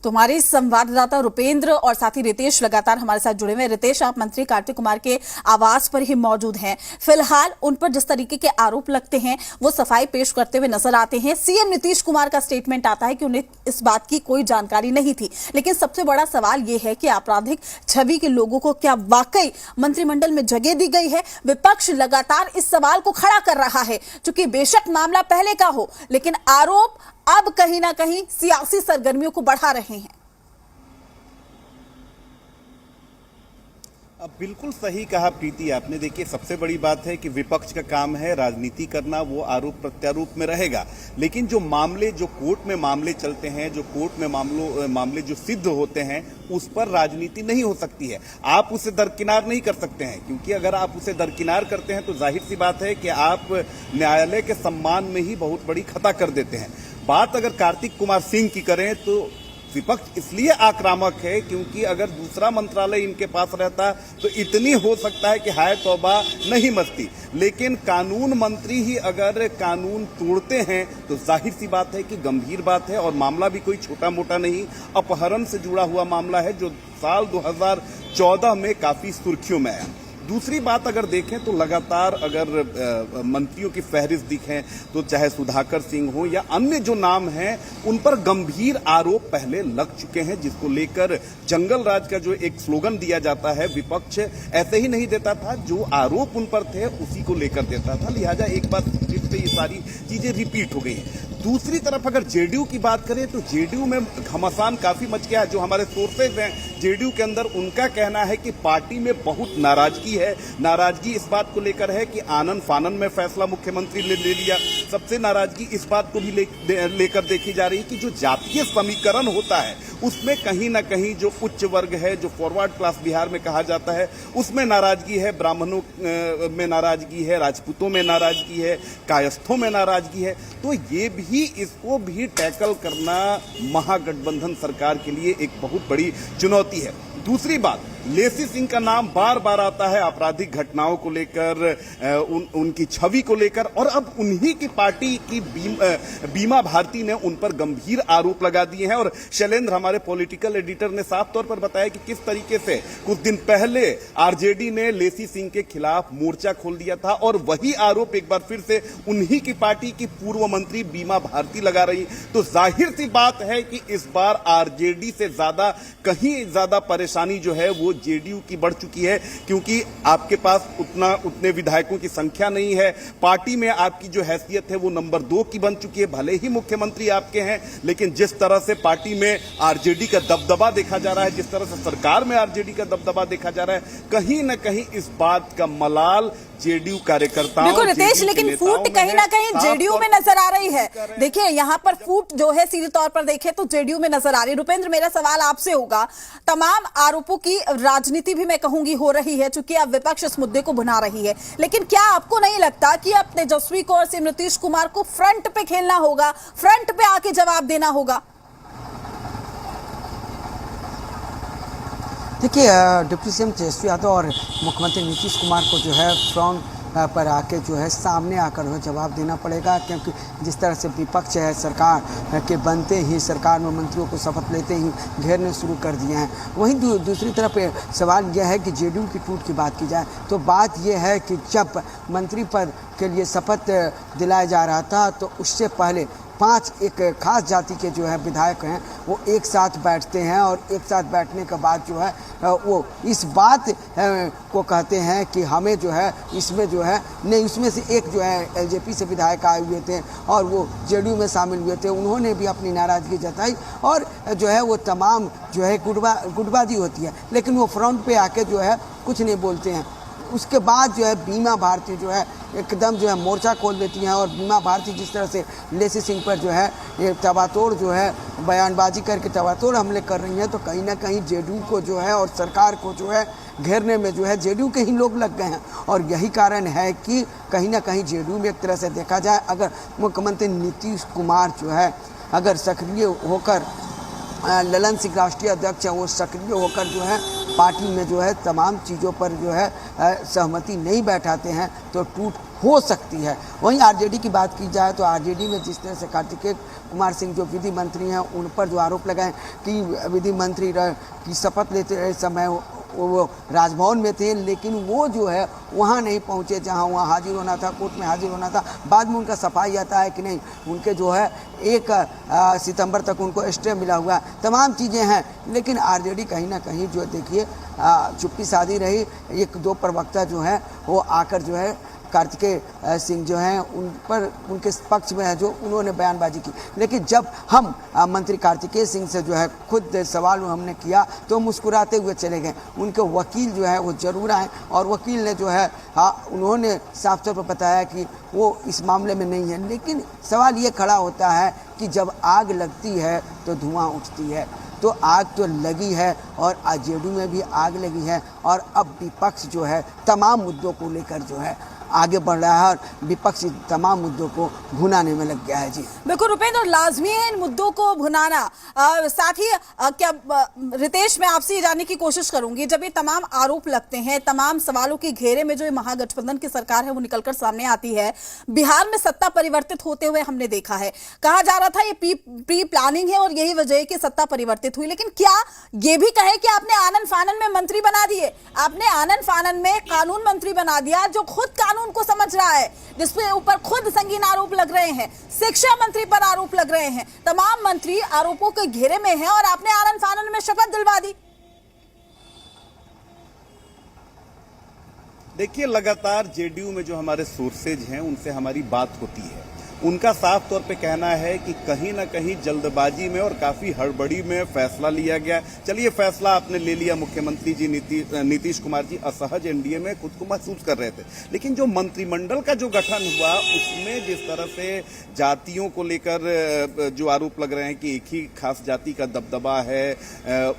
तुम्हारे संवाददाता रुपेंद्र और साथी रितेश लगातार हमारे साथ जुड़े हुए हैं। रितेश, आप मंत्री कार्तिक कुमार के आवास पर ही मौजूद हैं। फिलहाल उन पर जिस तरीके के आरोप लगते हैं वो सफाई पेश करते हुए नजर आते हैं। सीएम नीतीश कुमार का स्टेटमेंट आता है कि उन्हें इस बात की कोई जानकारी नहीं थी, लेकिन सबसे बड़ा सवाल यह है कि आपराधिक छवि के लोगों को क्या वाकई मंत्रिमंडल में जगह दी गई है? विपक्ष लगातार इस सवाल को खड़ा कर रहा है, क्योंकि बेशक मामला पहले का हो, लेकिन आरोप अब कहीं ना कहीं सियासी सरगर्मियों को बढ़ा रहे हैं। अब बिल्कुल सही कहा प्रीति आपने। देखिए, सबसे बड़ी बात है कि विपक्ष का काम है राजनीति करना, वो आरोप प्रत्यारोप में रहेगा, लेकिन जो कोर्ट में मामले चलते हैं, जो कोर्ट में मामले जो सिद्ध होते हैं, उस पर राजनीति नहीं हो सकती है। आप उसे दरकिनार नहीं कर सकते हैं, क्योंकि अगर आप उसे दरकिनार करते हैं तो जाहिर सी बात है कि आप न्यायालय के सम्मान में ही बहुत बड़ी खता कर देते हैं। बात अगर कार्तिक कुमार सिंह की करें तो विपक्ष इसलिए आक्रामक है क्योंकि अगर दूसरा मंत्रालय इनके पास रहता तो इतनी हो सकता है कि हाय तौबा नहीं मचती, लेकिन कानून मंत्री ही अगर कानून तोड़ते हैं तो जाहिर सी बात है कि गंभीर बात है। और मामला भी कोई छोटा मोटा नहीं, अपहरण से जुड़ा हुआ मामला है जो साल 2014 में काफी सुर्खियों में आया। दूसरी बात अगर देखें तो लगातार अगर मंत्रियों की फहरिस्त दिखें तो चाहे सुधाकर सिंह हो या अन्य जो नाम हैं, उन पर गंभीर आरोप पहले लग चुके हैं, जिसको लेकर जंगल राज का जो एक स्लोगन दिया जाता है, विपक्ष ऐसे ही नहीं देता था, जो आरोप उन पर थे उसी को लेकर देता था। लिहाजा एक बार फिर से ये सारी चीजें रिपीट हो गई हैं। दूसरी तरफ अगर जेडीयू की बात करें तो जेडीयू में घमासान काफी मच गया है। जो हमारे सोर्सेज हैं जेडीयू के अंदर, उनका कहना है कि पार्टी में बहुत नाराजगी है। नाराजगी इस बात को लेकर है कि आनन फानन में फैसला मुख्यमंत्री ने ले लिया। सबसे नाराजगी इस बात को भी लेकर देखी जा रही है कि जो जातीय समीकरण होता है उसमें कहीं ना कहीं जो उच्च वर्ग है, जो फॉरवर्ड क्लास बिहार में कहा जाता है, उसमें नाराजगी है। ब्राह्मणों में नाराजगी है, राजपूतों में नाराजगी है, कायस्थों में नाराजगी है। तो ये भी, इसको भी टैकल करना महागठबंधन सरकार के लिए एक बहुत बड़ी चुनौती है। दूसरी बात, लेसी सिंह का नाम बार बार आता है आपराधिक घटनाओं को लेकर, उनकी छवि को लेकर, और अब उन्हीं की पार्टी की बीमा भारती ने उन पर गंभीर आरोप लगा दिए हैं। और शैलेंद्र, हमारे पॉलिटिकल एडिटर, ने साफ तौर पर बताया कि किस तरीके से कुछ दिन पहले आरजेडी ने लेसी सिंह के खिलाफ मोर्चा खोल दिया था, और वही आरोप एक बार फिर से उन्हीं की पार्टी की पूर्व मंत्री बीमा भारती लगा रही। तो जाहिर सी बात है कि इस बार आरजेडी से कहीं ज्यादा परेशानी जो है वो जेडीयू की बढ़ चुकी है, क्योंकि आपके पास उतने विधायकों की संख्या नहीं है। पार्टी में आपकी जो हैसियत है वो नंबर 2 की बन चुकी है। भले ही मुख्यमंत्री आपके हैं, लेकिन जिस तरह से पार्टी में आरजेडी का दबदबा देखा जा रहा है, जिस तरह से सरकार में आरजेडी का दबदबा देखा जा रहा है, कहीं न कहीं इस बात का मलाल जेडीयू कार्यकर्ताओं, बिल्कुल रितेश, लेकिन फूट कहीं ना कहीं जेडीयू में नजर आ रही है। देखिए, यहाँ पर फूट जो है सीधे तौर पर देखें तो जेडीयू में नजर आ रही है। रुपेंद्र, मेरा सवाल आपसे होगा, तमाम आरोपों की राजनीति भी मैं कहूंगी हो रही है, चूंकि अब विपक्ष इस मुद्दे को भुना रही है, लेकिन क्या आपको नहीं लगता कि अब तेजस्वी को और सीएम नीतीश कुमार को फ्रंट पे खेलना होगा, फ्रंट पे आके जवाब देना होगा? देखिए, डिप्टी सीएम तेजस्वी यादव और मुख्यमंत्री नीतीश कुमार को जो है फ्रंट पर आके जो है सामने आकर जो जवाब देना पड़ेगा, क्योंकि जिस तरह से विपक्ष है सरकार के बनते ही, सरकार में मंत्रियों को शपथ लेते ही घेरने शुरू कर दिए हैं। वहीं दूसरी तरफ सवाल यह है कि जेडीयू की टूट की बात की जाए तो बात यह है कि जब मंत्री पद के लिए शपथ दिलाया जा रहा था तो उससे पहले 5 एक खास जाति के जो है विधायक हैं वो एक साथ बैठते हैं, और एक साथ बैठने के बाद जो है वो इस बात को कहते हैं कि हमें जो है इसमें जो है नहीं, उसमें से एक जो है एलजेपी से विधायक आए हुए थे और वो जेडीयू में शामिल हुए थे, उन्होंने भी अपनी नाराज़गी जताई, और जो है वो तमाम जो है गुटबाजी होती है, लेकिन वो फ्रंट पे आके जो है कुछ नहीं बोलते हैं। उसके बाद जो है बीमा भारती जो है एकदम जो है मोर्चा खोल देती हैं, और बीमा भारती जिस तरह से लेसी सिंह पर जो है ये तबातोड़ जो है बयानबाजी करके तबातोड़ हमले कर रही हैं, तो कहीं ना कहीं जेडीयू को जो है और सरकार को जो है घेरने में जो है जेडीयू के ही लोग लग गए हैं। और यही कारण है कि कहीं ना कहीं जेडीयू में एक तरह से देखा जाए, अगर मुख्यमंत्री नीतीश कुमार जो है अगर सक्रिय होकर, ललन सिंह राष्ट्रीय अध्यक्ष हैं, वो सक्रिय होकर जो है पार्टी में जो है तमाम चीज़ों पर जो है सहमति नहीं बैठाते हैं तो टूट हो सकती है। वहीं आरजेडी की बात की जाए तो आरजेडी में जिस तरह से कार्तिकेय कुमार सिंह जो विधि मंत्री हैं उन पर जो आरोप लगाए कि विधि मंत्री की शपथ लेते समय वो राजभवन में थे, लेकिन वो जो है वहाँ नहीं पहुँचे जहाँ वहाँ हाजिर होना था, कोर्ट में हाजिर होना था। बाद में उनका सफाई आता है कि नहीं, उनके जो है 1 सितंबर तक उनको स्टे मिला हुआ है, तमाम चीज़ें हैं। लेकिन आरजेडी कहीं ना कहीं जो देखिए चुप्पी साधी रही। 1-2 प्रवक्ता जो हैं वो आकर जो है कार्तिकेय सिंह जो हैं उन पर उनके पक्ष में है, जो उन्होंने बयानबाजी की। लेकिन जब हम मंत्री कार्तिकेय सिंह से जो है खुद सवाल हमने किया तो मुस्कुराते हुए चले गए। उनके वकील जो है वो जरूर आए और वकील ने जो है उन्होंने साफ तौर पर बताया कि वो इस मामले में नहीं है। लेकिन सवाल ये खड़ा होता है कि जब आग लगती है तो धुआं उठती है, तो आग तो लगी है और आरजेडी में भी आग लगी है और अब विपक्ष जो है तमाम मुद्दों को लेकर जो है आगे बढ़ रहा है और विपक्ष तमाम मुद्दों को भुनाने में लग गया है। जी बिल्कुल रुपेंद्र, लाजमी है इन मुद्दों को भुनाना। साथ ही क्या रितेश, मैं आपसे ये जानने की कोशिश करूंगी, जब ये तमाम आरोप लगते हैं, तमाम सवालों के घेरे में जो ये महागठबंधन की सरकार है वो निकलकर सामने आती है, बिहार में सत्ता परिवर्तित होते हुए हमने देखा है, कहा जा रहा था ये प्री प्लानिंग है और यही वजह है कि सत्ता परिवर्तित हुई। लेकिन क्या ये भी कहे कि आपने आनन फानन में मंत्री बना दिए, आपने आनन फानन में कानून मंत्री बना दिया जो खुद कानून को समझ रहा है, जिसके ऊपर खुद संगीन आरोप लग रहे हैं, शिक्षा मंत्री पर आरोप लग रहे हैं, तमाम मंत्री आरोपों के घेरे में हैं और आपने आनन फानन में शपथ दिलवा दी। देखिए, लगातार जेडीयू में जो हमारे सोर्सेज हैं उनसे हमारी बात होती है। उनका साफ तौर पे कहना है कि कहीं ना कहीं जल्दबाजी में और काफी हड़बड़ी में फैसला लिया गया। चलिए, फैसला आपने ले लिया, मुख्यमंत्री जी नीतीश कुमार जी असहज एनडीए में खुद को महसूस कर रहे थे, लेकिन जो मंत्रिमंडल का जो गठन हुआ उसमें जिस तरह से जातियों को लेकर जो आरोप लग रहे हैं कि एक ही खास जाति का दबदबा है,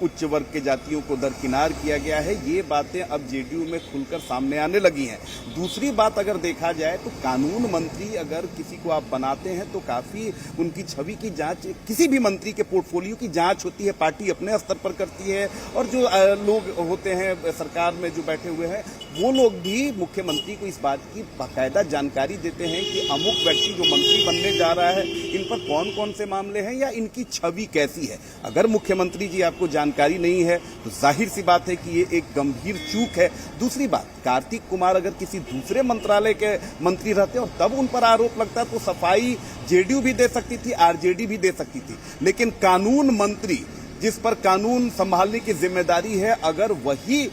उच्च वर्ग के जातियों को दरकिनार किया गया है, ये बातें अब जेडीयू में खुलकर सामने आने लगी हैं। दूसरी बात अगर देखा जाए तो कानून मंत्री अगर किसी को आप बनाते हैं तो काफी उनकी छवि की जांच, किसी भी मंत्री के पोर्टफोलियो की जांच होती है, पार्टी अपने स्तर पर करती है और जो लोग होते हैं सरकार में जो बैठे हुए हैं वो लोग भी मुख्यमंत्री को इस बात की बाकायदा जानकारी देते हैं कि अमुक व्यक्ति जो मंत्री बनने जा रहा है इन पर कौन कौन से मामले हैं या इनकी छवि कैसी है। अगर मुख्यमंत्री जी आपको जानकारी नहीं है तो जाहिर सी बात है कि ये एक गंभीर चूक है। दूसरी बात, कार्तिक कुमार अगर किसी दूसरे मंत्रालय के मंत्री रहते और तब उन पर आरोप लगता तो सफाई जेडीयू भी दे सकती थी, आरजेडी भी दे सकती थी, लेकिन कानून मंत्री जिस पर कानून संभालने की जिम्मेदारी है, अगर वही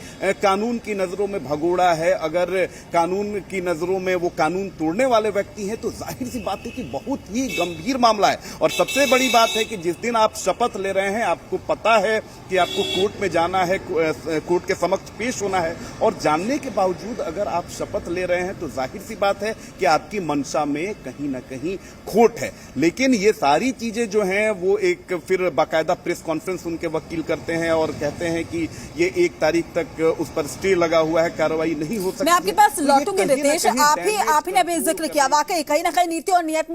कानून की नजरों में भगोड़ा है, अगर कानून की नजरों में वो कानून तोड़ने वाले व्यक्ति हैं, तो जाहिर सी बात है कि बहुत ही गंभीर मामला है। और सबसे बड़ी बात है कि जिस दिन आप शपथ ले रहे हैं, आपको पता है कि आपको कोर्ट में जाना है, कोर्ट के समक्ष पेश होना है, और जानने के बावजूद अगर आप शपथ ले रहे हैं तो जाहिर सी बात है कि आपकी मंशा में कहीं ना कहीं खोट है। लेकिन ये सारी चीजें जो हैं वो एक फिर बाकायदा प्रेस कॉन्फ्रेंस उनके वकील करते हैं और कहते हैं कि ये 1 तारीख तक उस पर स्टे लगा हुआ है, कार्रवाई नहीं हो सकती। मैं आपके पास लौटूंगी रितेश, आप ही ने अभी जिक्र किया, वाकई कहीं ना कहीं नीति और नियत में